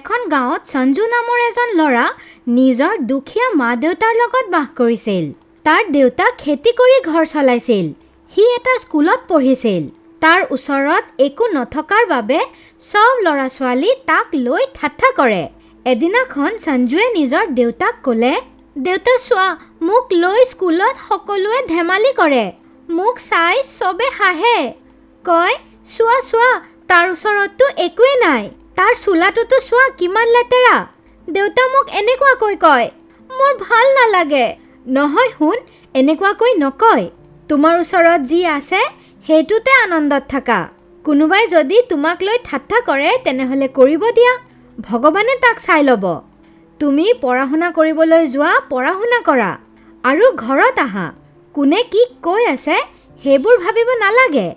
এখন গাঁৱত সঞ্জু নামৰ এজন ল'ৰা নিজৰ দুখীয়া মা-দেউতাৰ লগত বাস কৰিছিল। তাৰ দেউতা খেতি কৰি ঘৰ চলাইছিল। সি এটা স্কুলত পঢ়িছিল। তাৰ ওচৰত একো নথকাৰ বাবে সব ল'ৰা-ছোৱালী তাক লৈ ঠাট্টা কৰে। এদিনাখন সঞ্জুৱে নিজৰ দেউতাক ক'লে, দেউতা চোৱা, মোক লৈ স্কুলত সকলোৱে ধেমালি কৰে। মোক চাই চবে হাঁহে। কয়, চোৱা চোৱা, তাৰ ওচৰততো একোৱেই নাই। তাৰ চোলাটোতো চোৱা কিমান লেতেৰা। দেউতা মোক এনেকুৱাকৈ কয়। মোৰ ভাল নালাগে। নহয় শুন, এনেকুৱাকৈ নকয়। তোমাৰ ওচৰত যি আছে সেইটোতে আনন্দত থাকা। কোনোবাই যদি তোমাক লৈ ঠাট্টা কৰে তেনেহ'লে কৰিব দিয়া। ভগৱানে তাক চাই ল'ব। তুমি পঢ়া-শুনা কৰিবলৈ যোৱা, পঢ়া-শুনা কৰা আৰু ঘৰত আহা। কোনে কি কৈ আছে সেইবোৰ ভাবিব নালাগে।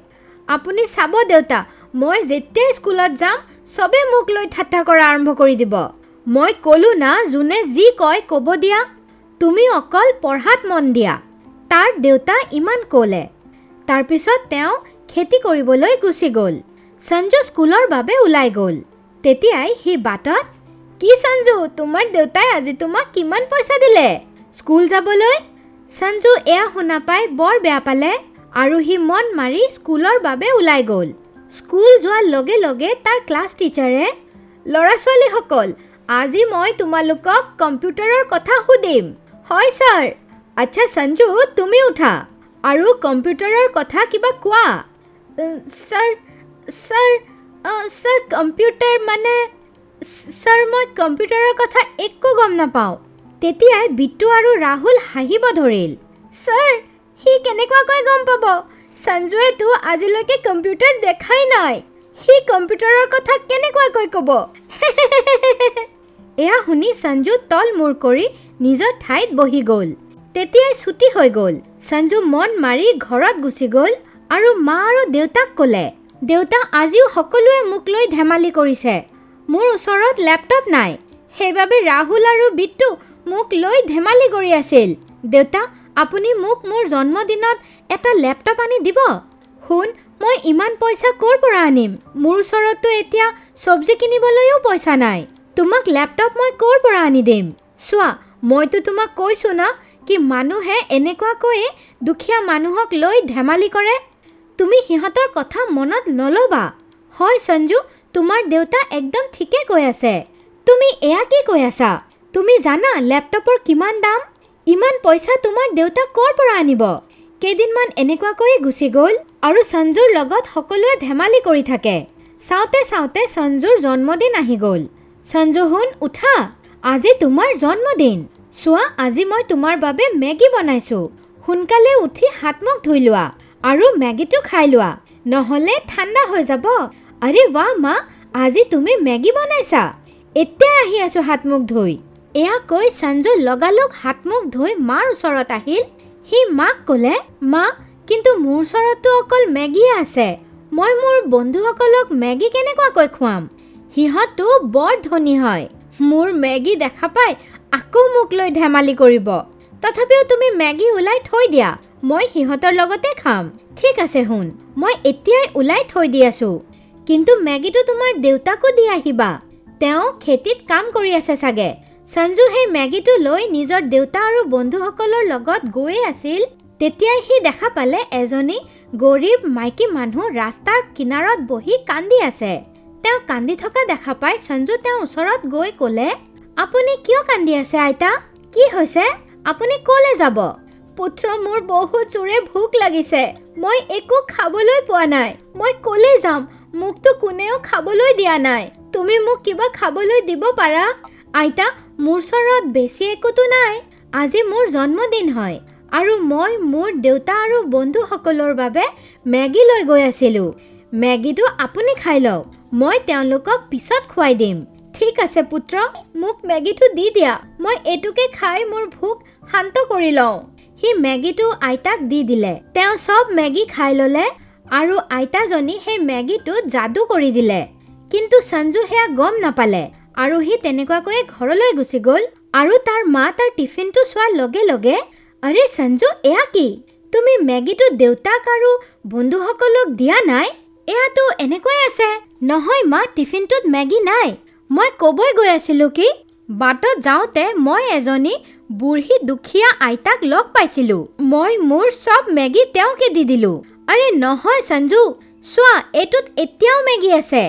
আপুনি চাব দেউতা, মই যেতিয়াই স্কুলত যাম চবে মোক লৈ ঠাট্টা কৰা আৰম্ভ কৰি দিব। মই ক'লো না, যোনে যি কয় ক'ব দিয়া। তুমি অকল পঢ়াত মন দিয়া। তাৰ দেউতা ইমান ক'লে। তাৰপিছত তেওঁ খেতি কৰিবলৈ গুচি গ'ল। সঞ্জু স্কুলৰ বাবে ওলাই গ'ল। তেতিয়াই সি বাটত, কি সঞ্জু, তোমাৰ দেউতাই আজি তোমাক কিমান পইচা দিলে স্কুল যাবলৈ? সঞ্জু এয়া শুনা পাই বৰ বেয়া পালে আৰু সি মন মাৰি স্কুলৰ বাবে ওলাই গ'ল। স্কুল যোৱাৰ লগে লগে তাৰ ক্লাছ টিচাৰে, ল'ৰা-ছোৱালীসকল, আজি মই তোমালোকক কম্পিউটাৰৰ কথা সুধিম। হয় ছাৰ। আচ্ছা সঞ্জু, তুমি উঠা আৰু কম্পিউটাৰৰ কথা কিবা কোৱা। ছাৰ কম্পিউটাৰ মানে ছাৰ, মই কম্পিউটাৰৰ কথা একো গম নাপাওঁ। তেতিয়াই বিট্টু আৰু ৰাহুল হাঁহিব ধৰিল। ছাৰ, সি কেনেকুৱাকৈ গম পাব? সঞ্জুৱেতো আজিলৈকে কম্পিউটাৰ দেখাই নাই। সি কম্পিউটাৰৰ কথা কেনেকুৱাকৈ ক'ব? এয়া শুনি সঞ্জু তল মূৰ কৰি নিজৰ ঠাইত বহি গ'ল। তেতিয়াই ছুটি হৈ গ'ল। সঞ্জু মন মাৰি ঘৰত গুচি গ'ল আৰু মা আৰু দেউতাক ক'লে, দেউতা, আজিও সকলোৱে মোক লৈ ধেমালি কৰিছে। মোৰ ওচৰত লেপটপ নাই। সেইবাবে ৰাহুল আৰু বিট্টু মোক লৈ ধেমালি কৰি আছিল। দেউতা, আপুনি মোক মোৰ জন্মদিনত এটা লেপটপ আনি দিব। শুন, মই ইমান পইচা ক'ৰ পৰা আনিম? মোৰ ওচৰততো এতিয়া চব্জি কিনিবলৈও পইচা নাই। তোমাক লেপটপ মই ক'ৰ পৰা আনি দিম? চোৱা, মইতো তোমাক কৈছোঁ না, কি মানুহে এনেকুৱাকৈয়ে দুখীয়া মানুহক লৈ ধেমালি কৰে। তুমি সিহঁতৰ কথা মনত নল'বা। হয় সঞ্জু, তোমাৰ দেউতা একদম ঠিকে কৈ আছে। তুমি এয়া কি কৈ আছা? তুমি জানা লেপটপৰ কিমান দাম? ইমান পইচা তোমাৰ দেউতা ক'ৰ পৰা আনিব? কেইদিনমান এনেকুৱাকৈয়ে গুচি গ'ল আৰু সঞ্জুৰ লগত সকলোৱে ধেমালি কৰি থাকে। চাওঁতে চাওঁতে সঞ্জুৰ জন্মদিন আহি গ'ল। সঞ্জু শুন, উঠা, আজি তোমাৰ জন্মদিন। চোৱা, আজি মই তোমাৰ বাবে মেগী বনাইছোঁ। সোনকালে উঠি হাত মুখ ধুই লোৱা আৰু মেগীটো খাই লোৱা, নহ'লে ঠাণ্ডা হৈ যাব। আৰে বাহ মা, আজি তুমি মেগী বনাইছা? এতিয়া আহি আছোঁ হাত মুখ ধুই। এয়া কৈ সঞ্জু লগালগ হাত মুখ ধুই মাৰ ওচৰত আহিল। সি মাক ক'লে, মা, কিন্তু মোৰ ওচৰততো অকল মেগীয়ে আছে। মই মোৰ বন্ধুসকলক মেগী কেনেকুৱাকৈ খুৱাম? সিহঁতো বৰ ধনী হয়। মোৰ মেগী দেখা পাই আকৌ মোক লৈ ধেমালি কৰিব। তথাপিও তুমি মেগী ওলাই থৈ দিয়া, মই সিহঁতৰ লগতে খাম। ঠিক আছে শুন, মই এতিয়াই ওলাই থৈ দি আছোঁ। কিন্তু মেগীটো তোমাৰ দেউতাকো দি আহিবা। তেওঁ খেতিত কাম কৰি আছে চাগে। সঞ্জু সেই মেগীটো লৈ নিজৰ দেউতা আৰু বন্ধুসকলৰ লগত গৈয়ে আছিল। তেতিয়াই সি দেখা পালে এজনী গৰীব মাইকী মানুহ ৰাস্তাৰ কিনাৰত বহি কান্দি আছে। তেওঁ কান্দি থকা দেখা পাই সঞ্জু তেওঁৰ ওচৰত গৈ ক'লে, আপুনি কিয় কান্দি আছে আইতা? কি হৈছে? আপুনি ক'লে যাব? পুত্ৰ, মোৰ বহুত জোৰে ভোক লাগিছে। মই একো খাবলৈ পোৱা নাই। মই ক'লে যাম? মোকতো কোনেও খাবলৈ দিয়া নাই। তুমি মোক কিবা খাবলৈ দিব পাৰা? আইতা, মোৰ ওচৰত বেছি একোতো নাই। আজি মোৰ জন্মদিন হয় আৰু মই মোৰ দেউতা আৰু বন্ধুসকলৰ বাবে মেগী লৈ গৈ আছিলোঁ। মেগীটো আপুনি খাই লওক, মই তেওঁলোকক পিছত খুৱাই দিম। ঠিক আছে পুত্ৰ, মোক মেগীটো দি দিয়া। মই এইটোকে খাই মোৰ ভোক শান্ত কৰি লওঁ। সি মেগীটো আইতাক দি দিলে। তেওঁ চব মেগী খাই ল'লে আৰু আইতাজনী সেই মেগীটোত যাদু কৰি দিলে। কিন্তু সঞ্জু সেয়া গম নাপালে আৰু সি তেনেকুৱাকৈয়ে ঘৰলৈ গুচি গ'ল। আৰু তাৰ মা তাৰ টিফিনটো চোৱাৰ লগে লগে, আৰে সঞ্জু, এয়া কি? তুমি মেগীটো দেউতাক আৰু বন্ধুসকলক দিয়া নাই? এয়াতো এনেকৈ আছে। নহয় মা, টিফিনটোত মেগী নাই। মই ক'বই গৈ আছিলোঁ কি বাটত যাওঁতে মই এজনী বুঢ়ী দুখীয়া আইতাক লগ পাইছিলোঁ। মই মোৰ চব মেগী তেওঁকে দি দিলোঁ। আৰে নহয় সঞ্জু, চোৱা এইটোত এতিয়াও মেগী আছে।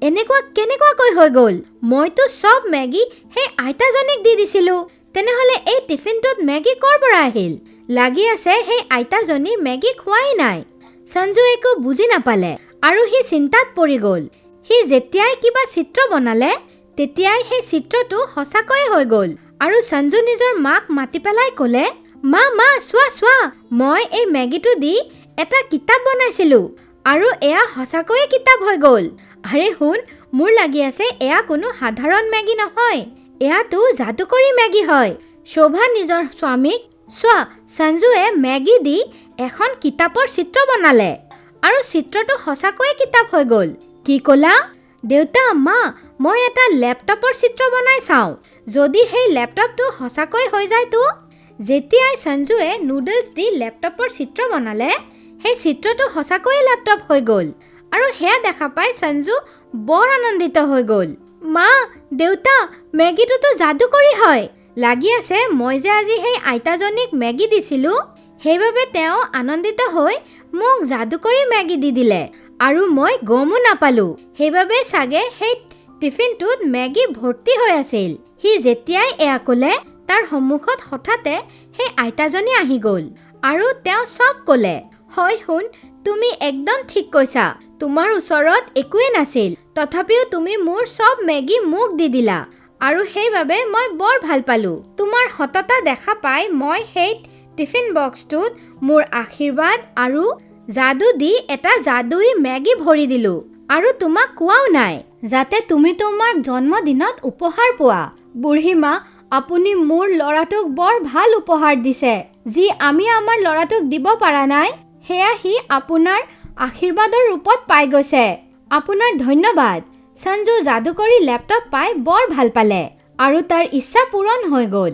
এনেকুৱা কেনেকুৱাকৈ হৈ গ'ল? মইতো চব মেগী সেই আইতাজনীক দি দিছিলোঁ। তেনেহ'লে এই টিফিনটোত মেগী ক'ৰ পৰা আহিল? লাগি আছে সেই আইতাজনী মেগী খোৱাই নাই। সঞ্জু একো বুজি নাপালে আৰু সি চিন্তাত পৰি গ'ল। সি যেতিয়াই কিবা চিত্ৰ বনালে তেতিয়াই সেই চিত্ৰটো সঁচাকৈয়ে হৈ গ'ল। আৰু সঞ্জু নিজৰ মাক মাতি পেলাই ক'লে, মা মা চোৱা চোৱা, মই এই মেগীটো দি এটা কিতাপ বনাইছিলোঁ আৰু এয়া সঁচাকৈয়ে কিতাপ হৈ গ'ল। আৰে শুন, মোৰ লাগি আছে এয়া কোনো সাধাৰণ মেগী নহয়, এয়াতো যাদুকৰী মেগী হয়। শোভা নিজৰ স্বামীক, চোৱা সঞ্জুৱে মেগী দি এখন কিতাপৰ চিত্ৰ বনালে আৰু চিত্ৰটো সঁচাকৈয়ে কিতাপ হৈ গ'ল। কি ক'লা? দেউতা মা, মই এটা লেপটপৰ চিত্ৰ বনাই চাওঁ, যদি সেই লেপটপটো সঁচাকৈ হৈ যায়তো। যেতিয়াই সঞ্জুৱে নুডলছ দি লেপটপৰ চিত্ৰ বনালে সেই চিত্ৰটো সঁচাকৈয়ে লেপটপ হৈ গ'ল আৰু সেয়া দেখা পাই সঞ্জু বৰ আনন্দিত হৈ গ'ল। মা দেউতা, মেগীটোতো যাদুকৰী হয়। লাগি আছে মই যে আজি সেই আইতাজনীক মেগী দিছিলোঁ সেইবাবে তেওঁ আনন্দিত হৈ মোক যাদুকৰী মেগী দি দিলে আৰু মই গমো নাপালোঁ। সেইবাবে চাগে সেই টিফিনটোত মেগী ভৰ্তি হৈ আছিল। সি যেতিয়াই এয়া ক'লে তাৰ সন্মুখত হঠাতে সেই আইতাজনী আহি গ'ল আৰু তেওঁ চব ক'লে। হয় শুন, তুমি একদম ঠিক কৈছা, তোমাৰ ওচৰত একোৱে নাছিল, তথাপিও তুমি মোৰ চব মেগী মোক দি দিলা আৰু সেইবাবে মই বৰ ভাল পালোঁ। তোমাৰ সততা দেখা পাই মই সেই টিফিন বক্সটোত মোৰ আশীৰ্বাদ আৰু যাদু দি এটা যাদুই মেগী ভৰি দিলোঁ আৰু তোমাক কোৱাও নাই, যাতে তুমি তোমাৰ জন্মদিনত উপহাৰ পোৱা। বুঢ়ীমা, আপুনি মোৰ ল'ৰাটোক বৰ ভাল উপহাৰ দিছে, যি আমি আমাৰ ল'ৰাটোক দিব পৰা নাই। সেয়া সি আপোনাৰ আশীৰ্বাদৰ ৰূপত পাই গৈছে। আপোনাৰ ধন্যবাদ। সঞ্জু যাদুকৰী লেপটপ পাই বৰ ভাল পালে আৰু তাৰ ইচ্ছা পূৰণ হৈ গ'ল।